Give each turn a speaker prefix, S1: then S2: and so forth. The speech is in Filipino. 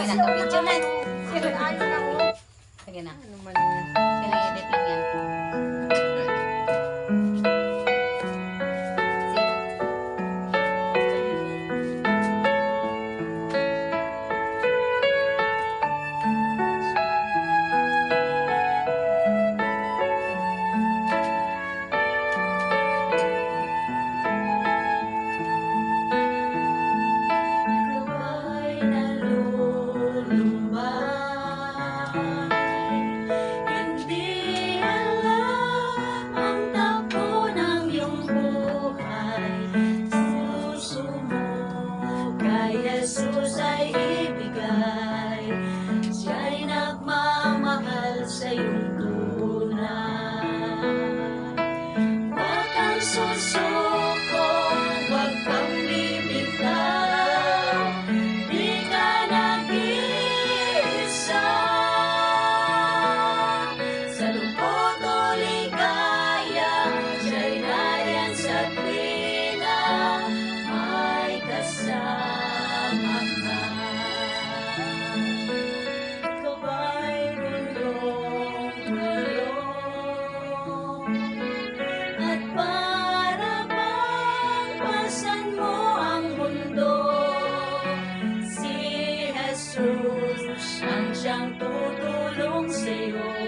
S1: Okay na to. Video na.
S2: Ayaw na ko.
S1: Sige na.
S2: Ano man yun?
S1: Sinang-edit lang yan.
S3: Jesus ay ibigay, siya'y nagmamahal sa iyong tunay. Huwag kang susuko, huwag kang bibitaw, di ka nag-iisa. Sa lungkot o ligaya, siya'y nariyan sa tuwina, may kasama. At para bang pasan mo ang mundo, si Jesus ang siyang tutulong sa'yo.